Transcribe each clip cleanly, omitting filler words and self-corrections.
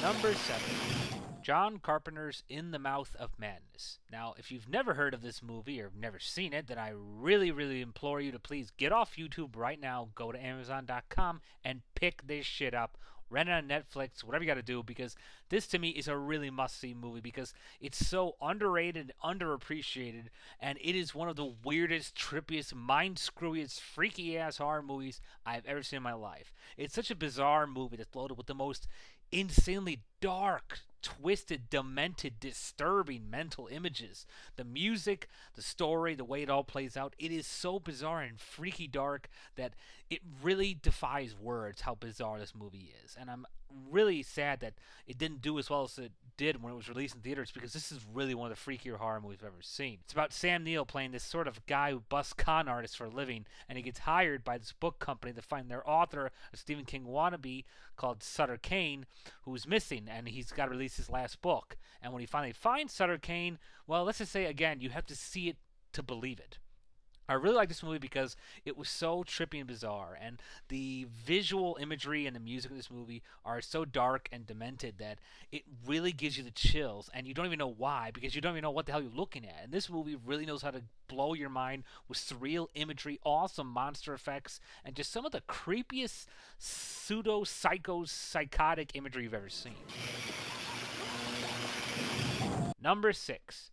Number 7. John Carpenter's In the Mouth of Madness. Now, if you've never heard of this movie or never seen it, then I really implore you to please get off YouTube right now, go to Amazon.com, and pick this shit up. Rent it on Netflix, whatever you got to do, because this to me is a really must-see movie because it's so underrated and underappreciated, and it is one of the weirdest, trippiest, mind-screwiest, freaky-ass horror movies I've ever seen in my life. It's such a bizarre movie that's loaded with the most insanely dark, twisted, demented, disturbing mental images. The music, the story, the way it all plays out, it is so bizarre and freaky dark that it really defies words how bizarre this movie is. And I'm really sad that it didn't do as well as it did when it was released in theaters because this is really one of the freakier horror movies I've ever seen. It's about Sam Neill playing this sort of guy who busts con artists for a living, and he gets hired by this book company to find their author, a Stephen King wannabe called Sutter Kane, who's missing, and he's got to release his last book. And when he finally finds Sutter Kane, well, let's just say again, you have to see it to believe it. I really like this movie because it was so trippy and bizarre, and the visual imagery and the music of this movie are so dark and demented that it really gives you the chills, and you don't even know why, because you don't even know what the hell you're looking at. And this movie really knows how to blow your mind with surreal imagery, awesome monster effects, and just some of the creepiest pseudo-psycho-psychotic imagery you've ever seen. Number 6.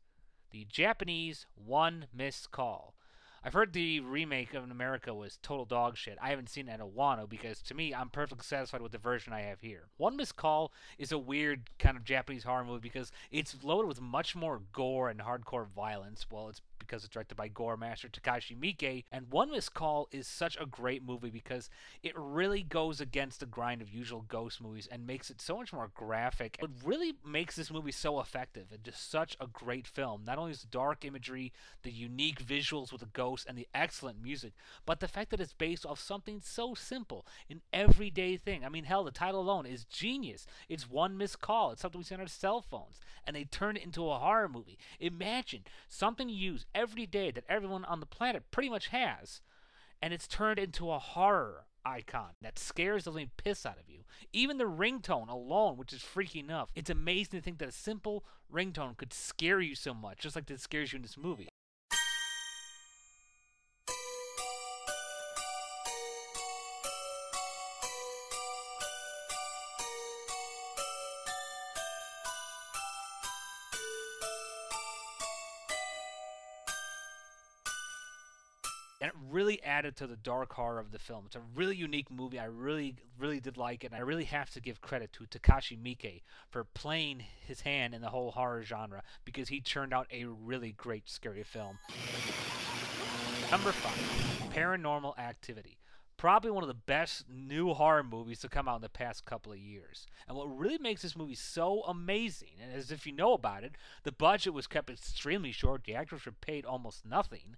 The Japanese One Missed Call. I've heard the remake of America was total dog shit. I haven't seen it at Wano because to me, I'm perfectly satisfied with the version I have here. One Missed Call is a weird kind of Japanese horror movie because it's loaded with much more gore and hardcore violence. Well, it's because it's directed by gore master Takashi Miike, and One Missed Call is such a great movie because it really goes against the grind of usual ghost movies and makes it so much more graphic. It really makes this movie so effective and just such a great film. Not only is the dark imagery, the unique visuals with the ghosts, and the excellent music, but the fact that it's based off something so simple, an everyday thing. I mean, hell, the title alone is genius. It's one missed call. It's something we see on our cell phones, and they turn it into a horror movie. Imagine something you use every day that everyone on the planet pretty much has, and it's turned into a horror icon that scares the living piss out of you. Even the ringtone alone, which is freaky enough, it's amazing to think that a simple ringtone could scare you so much, just like it scares you in this movie. And it really added to the dark horror of the film. It's a really unique movie. I really did like it. And I really have to give credit to Takashi Miike for playing his hand in the whole horror genre because he churned out a really great scary film. Number 5, Paranormal Activity. Probably one of the best new horror movies to come out in the past couple of years. And what really makes this movie so amazing, and as if you know about it, the budget was kept extremely short. The actors were paid almost nothing.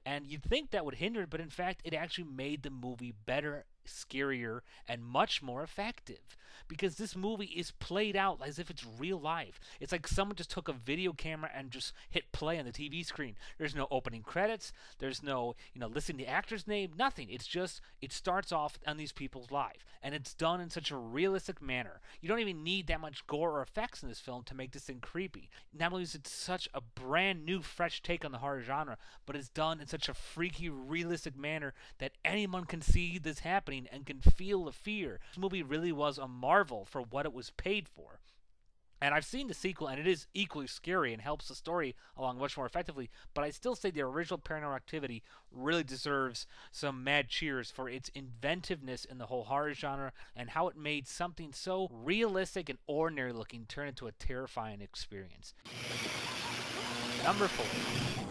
And you'd think that would hinder it, but in fact, it actually made the movie better, scarier, and much more effective. Because this movie is played out as if it's real life. It's like someone just took a video camera and just hit play on the TV screen. There's no opening credits. There's no, listening to the actor's name. Nothing. It's just, it starts off on these people's life. And it's done in such a realistic manner. You don't even need that much gore or effects in this film to make this thing creepy. Not only is it such a brand new, fresh take on the horror genre, but it's done in such a freaky, realistic manner that anyone can see this happening and can feel the fear. This movie really was a marvel for what it was paid for. And I've seen the sequel, and it is equally scary and helps the story along much more effectively, but I still say the original Paranormal Activity really deserves some mad cheers for its inventiveness in the whole horror genre and how it made something so realistic and ordinary looking turn into a terrifying experience. Number 4,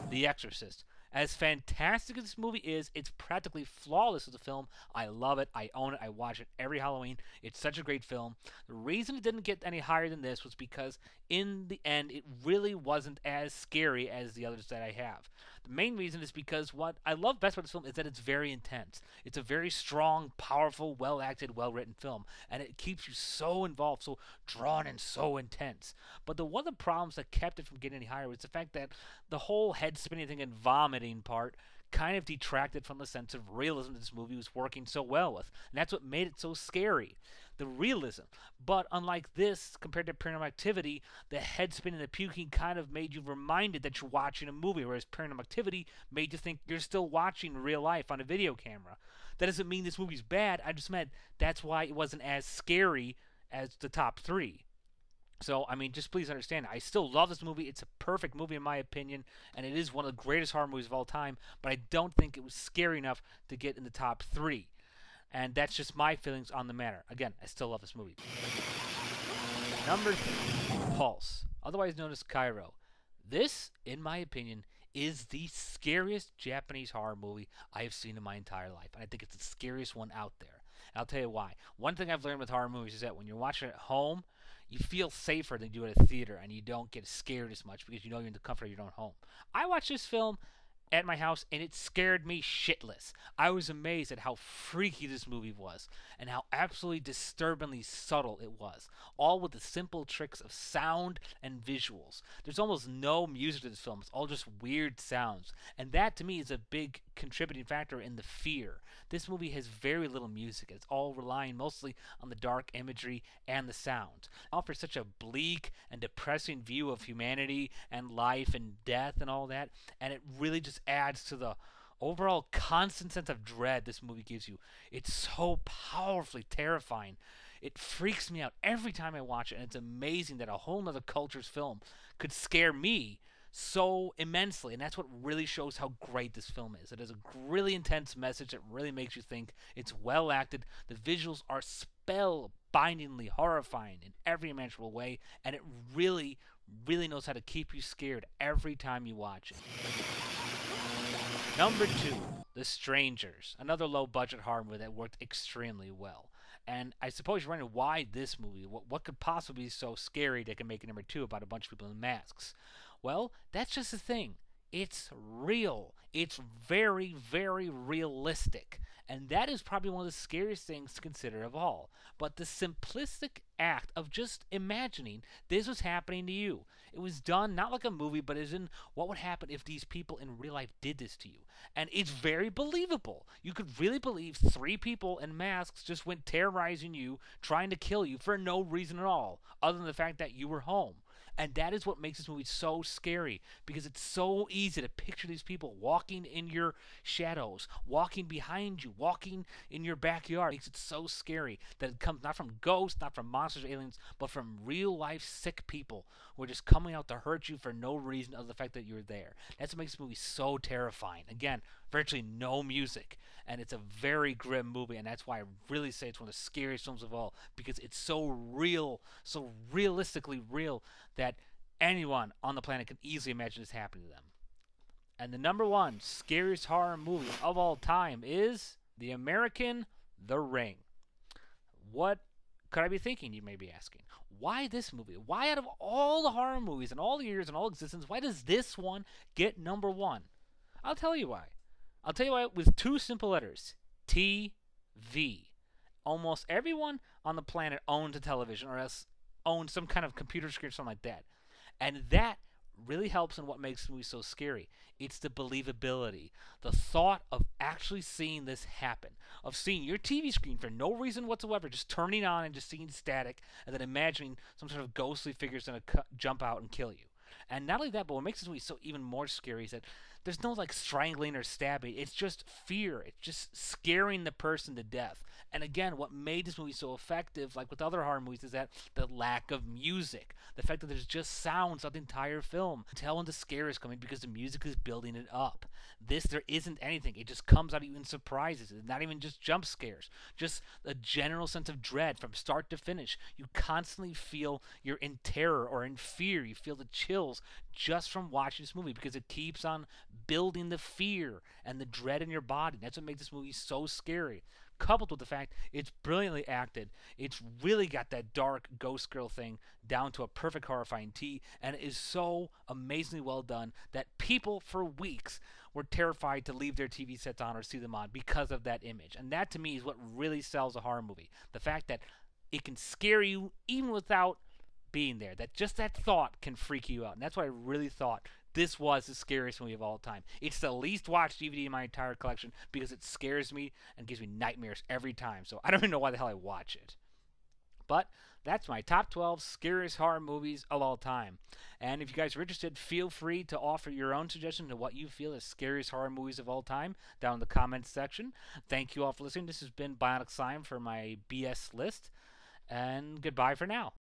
The Exorcist. As fantastic as this movie is, it's practically flawless as a film. I love it. I own it. I watch it every Halloween. It's such a great film. The reason it didn't get any higher than this was because in the end, it really wasn't as scary as the others that I have. The main reason is because what I love best about this film is that it's very intense. It's a very strong, powerful, well-acted, well-written film, and it keeps you so involved, so drawn and so intense. But one of the problems that kept it from getting any higher was the fact that the whole head spinning thing and vomiting part kind of detracted from the sense of realism that this movie was working so well with. And that's what made it so scary, the realism. But unlike this, compared to Paranormal Activity, the head spinning and the puking kind of made you reminded that you're watching a movie, whereas Paranormal Activity made you think you're still watching real life on a video camera. That doesn't mean this movie's bad. I just meant that's why it wasn't as scary as the top three. So, I mean, just please understand, I still love this movie. It's a perfect movie in my opinion, and it is one of the greatest horror movies of all time, but I don't think it was scary enough to get in the top three. And that's just my feelings on the matter. Again, I still love this movie. Number 3, Pulse, otherwise known as Cairo. This, in my opinion, is the scariest Japanese horror movie I have seen in my entire life. And I think it's the scariest one out there. And I'll tell you why. One thing I've learned with horror movies is that when you're watching it at home, you feel safer than you do at a theater, and you don't get scared as much because you know you're in the comfort of your own home. I watched this film at my house, and it scared me shitless. I was amazed at how freaky this movie was, and how absolutely disturbingly subtle it was, all with the simple tricks of sound and visuals. There's almost no music to this film. It's all just weird sounds, and that to me is a big contributing factor in the fear. This movie has very little music. It's all relying mostly on the dark imagery and the sounds. It offers such a bleak and depressing view of humanity and life and death and all that, and it really just adds to the overall constant sense of dread this movie gives you. It's so powerfully terrifying. It freaks me out every time I watch it, and it's amazing that a whole nother culture's film could scare me so immensely, and that's what really shows how great this film is. It has a really intense message that really makes you think. It's well acted. The visuals are spellbindingly horrifying in every imaginable way, and it really, really knows how to keep you scared every time you watch it. Number 2, The Strangers, another low-budget horror movie that worked extremely well. And I suppose you're wondering why this movie. What could possibly be so scary that can make it number 2 about a bunch of people in masks? Well, that's just the thing. It's real. It's very, very realistic. And that is probably one of the scariest things to consider of all. But the simplistic act of just imagining this was happening to you. It was done not like a movie, but as in what would happen if these people in real life did this to you. And it's very believable. You could really believe 3 people in masks just went terrorizing you, trying to kill you for no reason at all, other than the fact that you were home. And that is what makes this movie so scary, because it's so easy to picture these people walking in your shadows, walking behind you, walking in your backyard. It makes it so scary that it comes not from ghosts, not from monsters or aliens, but from real life sick people who are just coming out to hurt you for no reason other than the fact that you're there. That's what makes this movie so terrifying. Again, virtually no music, and it's a very grim movie, and that's why I really say it's one of the scariest films of all, because it's so real, so realistically real, that anyone on the planet can easily imagine this happening to them. And the number 1 scariest horror movie of all time is the American The Ring. What could I be thinking, you may be asking? Why this movie? Why out of all the horror movies in all the years and all existence, why does this one get number 1? I'll tell you why. I'll tell you why with 2 simple letters. TV. Almost everyone on the planet owns a television, or else owns some kind of computer screen or something like that. And that really helps in what makes the movie so scary. It's the believability. The thought of actually seeing this happen. Of seeing your TV screen for no reason whatsoever, just turning on and just seeing static, and then imagining some sort of ghostly figure's going to jump out and kill you. And not only that, but what makes this movie so even more scary is that there's no like strangling or stabbing. It's just fear. It's just scaring the person to death. And again, what made this movie so effective, like with other horror movies, is that the lack of music. The fact that there's just sounds throughout the entire film. Tell when the scare is coming because the music is building it up. This, there isn't anything. It just comes out of you in surprises. It's not even just jump scares. Just a general sense of dread from start to finish. You constantly feel you're in terror or in fear. You feel the chills just from watching this movie because it keeps on building the fear and the dread in your body. That's what makes this movie so scary. Coupled with the fact it's brilliantly acted, it's really got that dark ghost girl thing down to a perfect horrifying T, and it is so amazingly well done that people for weeks were terrified to leave their TV sets on or see them on because of that image. And that to me is what really sells a horror movie. The fact that it can scare you even without being there. That just that thought can freak you out. And that's why I really thought this was the scariest movie of all time. It's the least watched DVD in my entire collection because it scares me and gives me nightmares every time. So I don't even know why the hell I watch it. But that's my top 12 scariest horror movies of all time. And if you guys are interested, feel free to offer your own suggestions of what you feel is scariest horror movies of all time down in the comments section. Thank you all for listening. This has been Bionic Sign for my BS list. And goodbye for now.